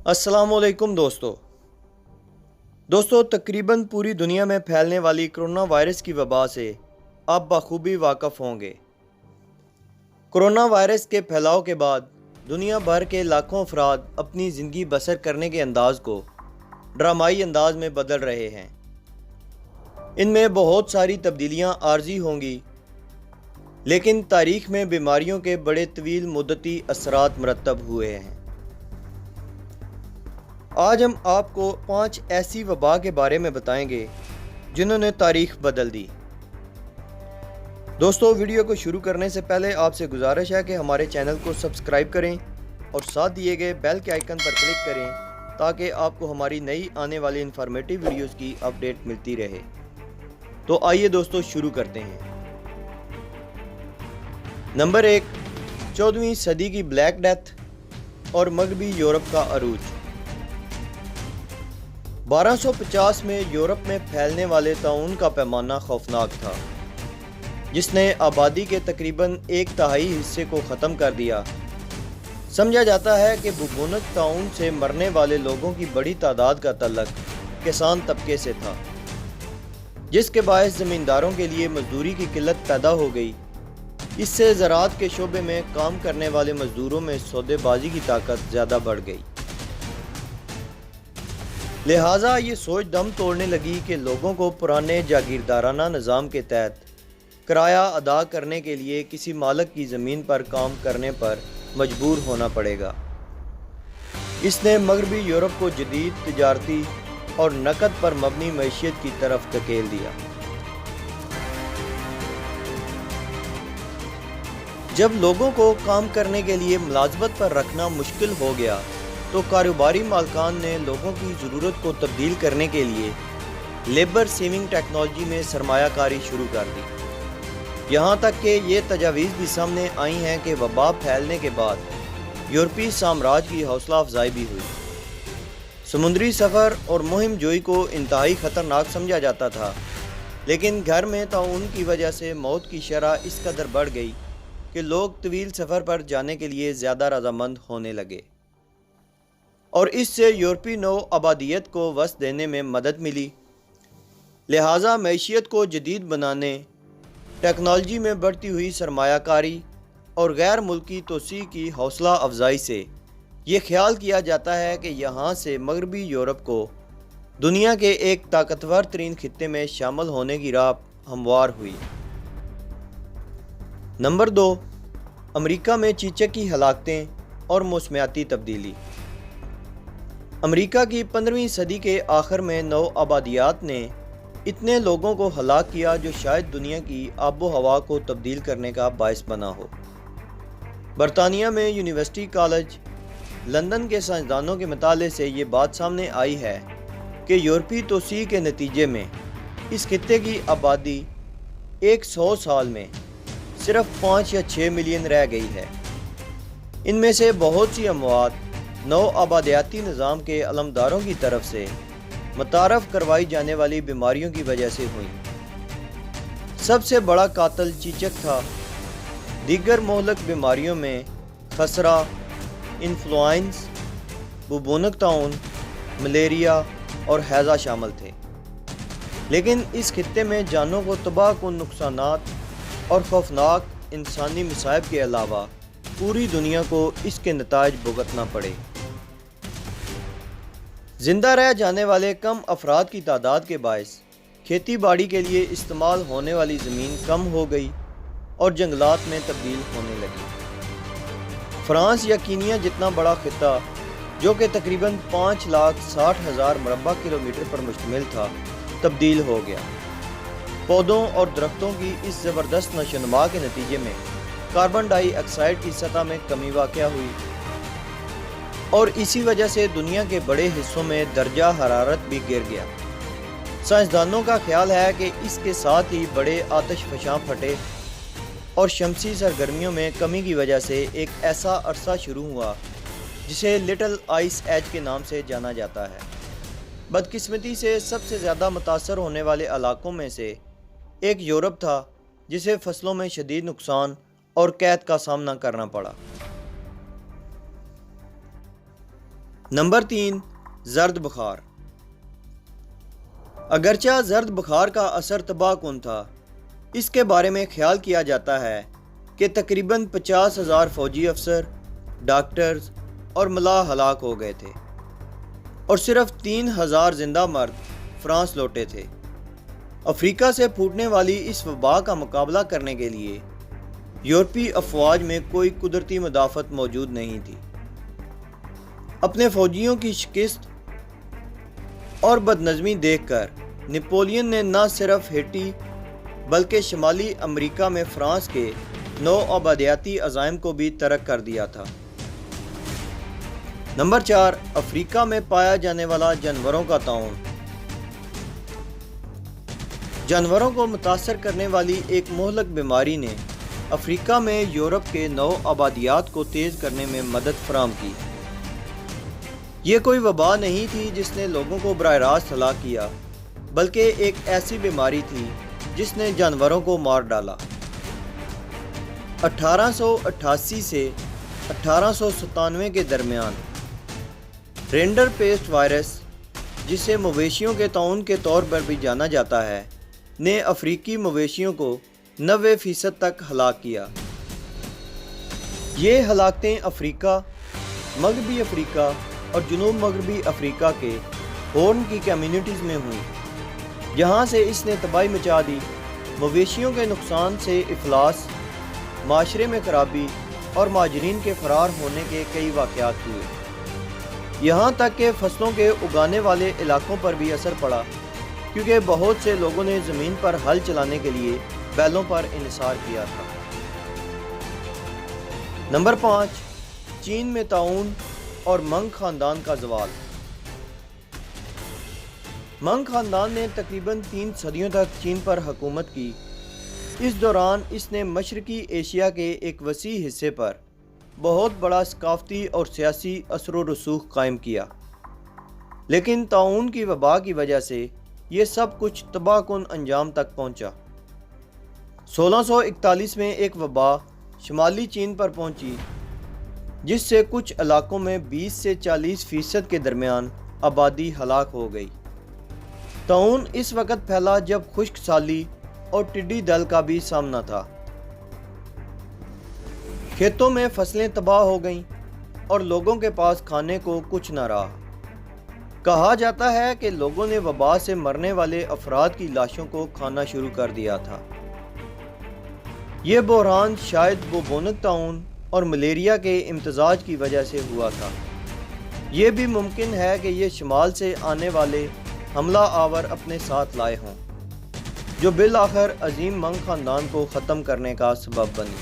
अस्सलाम वालेकुम दोस्तों तकरीबन पूरी दुनिया में फैलने वाली कोरोना वायरस की वबा से आप बखूबी वाक़फ़ होंगे। कोरोना वायरस के फैलाव के बाद दुनिया भर के लाखों अफराद अपनी ज़िंदगी बसर करने के अंदाज़ को ड्रामाई अंदाज में बदल रहे हैं। इनमें बहुत सारी तब्दीलियां आर्जी होंगी, लेकिन तारीख़ में बीमारियों के बड़े तवील मुद्दती असरात मरतब हुए हैं। आज हम आपको 5 ऐसी वबा के बारे में बताएंगे जिन्होंने तारीख बदल दी। दोस्तों, वीडियो को शुरू करने से पहले आपसे गुजारिश है कि हमारे चैनल को सब्सक्राइब करें और साथ दिए गए बेल के आइकन पर क्लिक करें ताकि आपको हमारी नई आने वाली इन्फॉर्मेटिव वीडियोस की अपडेट मिलती रहे। तो आइए दोस्तों शुरू करते हैं। नंबर 1, 14वीं सदी की ब्लैक डेथ और मगरबी यूरोप का अरूज। 1250 में यूरोप में फैलने वाले ताउन का पैमाना खौफनाक था, जिसने आबादी के तकरीबन 1/3 हिस्से को ख़त्म कर दिया। समझा जाता है कि बुबूनक ताउन से मरने वाले लोगों की बड़ी तादाद का तल्लक किसान तबके से था, जिसके बायस ज़मींदारों के लिए मजदूरी की किल्लत पैदा हो गई। इससे ज़राअत के शोबे में काम करने वाले मजदूरों में सौदेबाजी की ताकत ज़्यादा बढ़ गई। लिहाजा ये सोच दम तोड़ने लगी कि लोगों को पुराने जागीरदाराना निज़ाम के तहत किराया अदा करने के लिए किसी मालिक की ज़मीन पर काम करने पर मजबूर होना पड़ेगा। इसने मगरबी यूरोप को जदीद तिजारती और नकद पर मबनी मईशियत की तरफ धकेल दिया। जब लोगों को काम करने के लिए मुलाजमत पर रखना मुश्किल हो गया तो कारोबारी मालकान ने लोगों की ज़रूरत को तब्दील करने के लिए लेबर सेविंग टेक्नोलॉजी में सरमायाकारी शुरू कर दी। यहाँ तक कि ये तजावीज़ भी सामने आई हैं कि वबा फैलने के बाद यूरोपीय साम्राज्य की हौसला अफजाई भी हुई। समुद्री सफ़र और मुहिम जोई को इंतहाई ख़तरनाक समझा जाता था, लेकिन घर में ताउन की वजह से मौत की शरह इस कदर बढ़ गई कि लोग तवील सफ़र पर जाने के लिए ज़्यादा रज़ामंद होने लगे और इससे यूरोपीय नौ आबादियत को वस देने में मदद मिली। लिहाजा मैशियत को जदीद बनाने, टेक्नोलॉजी में बढ़ती हुई सरमायाकारी और गैर मुल्की तोसी की हौसला अफजाई से ये ख्याल किया जाता है कि यहाँ से मगरबी यूरोप को दुनिया के एक ताकतवर तरीन खित्ते में शामिल होने की राह हमवार हुई। नंबर 2, अमेरिका में चीचक की हलाकतें और मौसमियाती तब्दीली। अमेरिका की 15वीं सदी के आखिर में नौ आबादियात ने इतने लोगों को हलाक किया जो शायद दुनिया की आबो हवा को तब्दील करने का बायस बना हो। बरतानिया में यूनिवर्सिटी कॉलेज लंदन के साइंसदानों के मुताले से ये बात सामने आई है कि यूरोपीय तोसी के नतीजे में इस खित्ते की आबादी 100 साल में सिर्फ 5 या 6 मिलियन रह गई है। इनमें से बहुत सी अमवात नौ आबादियाती निज़ाम के अलमदारों की तरफ से मुतारफ़ करवाई जाने वाली बीमारियों की वजह से हुई। सबसे बड़ा कातिल चीचक था। दीगर मोहलक बीमारियों में खसरा, इन्फ्लुएंजा, बुबूनक ताउन, मलेरिया और हैज़ा शामिल थे। लेकिन इस खित्ते में जानों को तबाह कुन नुकसानात और खौफनाक इंसानी मसाइब के अलावा पूरी दुनिया को इसके नताज भुगतना पड़े। जिंदा रह जाने वाले कम अफराद की तादाद के बायस खेती बाड़ी के लिए इस्तेमाल होने वाली ज़मीन कम हो गई और जंगलात में तब्दील होने लगी। फ्रांस या कीनिया जितना बड़ा खित्ता, जो कि तकरीबन 5,60,000 मुरब्बा किलोमीटर पर मुश्तमिल था, तब्दील हो गया। पौधों और दरख्तों की इस ज़बरदस्त नशोनुमा के नतीजे में कार्बन डाइऑक्साइड की सतह में कमी वाक़या हुई और इसी वजह से दुनिया के बड़े हिस्सों में दर्जा हरारत भी गिर गया। साइंसदानों का ख्याल है कि इसके साथ ही बड़े आतिश फशां फटे और शमसी सरगर्मियों में कमी की वजह से एक ऐसा अरसा शुरू हुआ जिसे लिटिल आइस एज के नाम से जाना जाता है। बदकिस्मती से सबसे ज़्यादा मुतासर होने वाले इलाकों में से एक यूरोप था, जिसे फसलों में शदीद नुकसान और कैद का सामना करना पड़ा। نمبر 3، زرد بخار۔ اگرچہ زرد بخار کا اثر تباہ کن تھا، اس کے بارے میں خیال کیا جاتا ہے کہ تقریباً 50,000 فوجی افسر، ڈاکٹرز اور ملاح ہلاک ہو گئے تھے اور صرف 3,000 زندہ مرد فرانس لوٹے تھے۔ افریقہ سے پھوٹنے والی اس وبا کا مقابلہ کرنے کے لیے یورپی افواج میں کوئی قدرتی مدافعت موجود نہیں تھی۔ اپنے فوجیوں کی شکست اور بدنظمی دیکھ کر نپولین نے نہ صرف ہیٹی بلکہ شمالی امریکہ میں فرانس کے نو آبادیاتی عزائم کو بھی ترک کر دیا تھا۔ نمبر 4، افریقہ میں پایا جانے والا جانوروں کا طاعون۔ جانوروں کو متاثر کرنے والی ایک مہلک بیماری نے افریقہ میں یورپ کے نو آبادیات کو تیز کرنے میں مدد فراہم کی۔ یہ کوئی وبا نہیں تھی جس نے لوگوں کو براہ راست ہلاک کیا، بلکہ ایک ایسی بیماری تھی جس نے جانوروں کو مار ڈالا۔ 1888 سے 1897 کے درمیان رینڈر پیسٹ وائرس، جسے مویشیوں کے طاعون کے طور پر بھی جانا جاتا ہے، نے افریقی مویشیوں کو 90% تک ہلاک کیا۔ یہ ہلاکتیں افریقہ، مغربی افریقہ اور جنوب مغربی افریقہ کے ہورن کی کمیونٹیز میں ہوئیں، جہاں سے اس نے تباہی مچا دی۔ مویشیوں کے نقصان سے افلاس، معاشرے میں خرابی اور مہاجرین کے فرار ہونے کے کئی واقعات ہوئے، یہاں تک کہ فصلوں کے اگانے والے علاقوں پر بھی اثر پڑا، کیونکہ بہت سے لوگوں نے زمین پر ہل چلانے کے لیے بیلوں پر انحصار کیا تھا۔ نمبر 5، چین میں طاعون اور منگ خاندان کا زوال۔ منگ خاندان نے تقریباً 3 صدیوں تک چین پر حکومت کی۔ اس دوران اس نے مشرقی ایشیا کے ایک وسیع حصے پر بہت بڑا ثقافتی اور سیاسی اثر و رسوخ قائم کیا، لیکن طاعون کی وبا کی وجہ سے یہ سب کچھ تباہ کن انجام تک پہنچا۔ 1641 میں ایک وبا شمالی چین پر پہنچی، جس سے کچھ علاقوں میں 20 سے 40% کے درمیان آبادی ہلاک ہو گئی۔ طاعون اس وقت پھیلا جب خشک سالی اور ٹڈی دل کا بھی سامنا تھا۔ کھیتوں میں فصلیں تباہ ہو گئیں اور لوگوں کے پاس کھانے کو کچھ نہ رہا۔ کہا جاتا ہے کہ لوگوں نے وبا سے مرنے والے افراد کی لاشوں کو کھانا شروع کر دیا تھا۔ یہ بحران شاید بوبونک طاعون اور ملیریا کے امتزاج کی وجہ سے ہوا تھا۔ یہ بھی ممکن ہے کہ یہ شمال سے آنے والے حملہ آور اپنے ساتھ لائے ہوں، جو بالآخر عظیم منگ خاندان کو ختم کرنے کا سبب بنی۔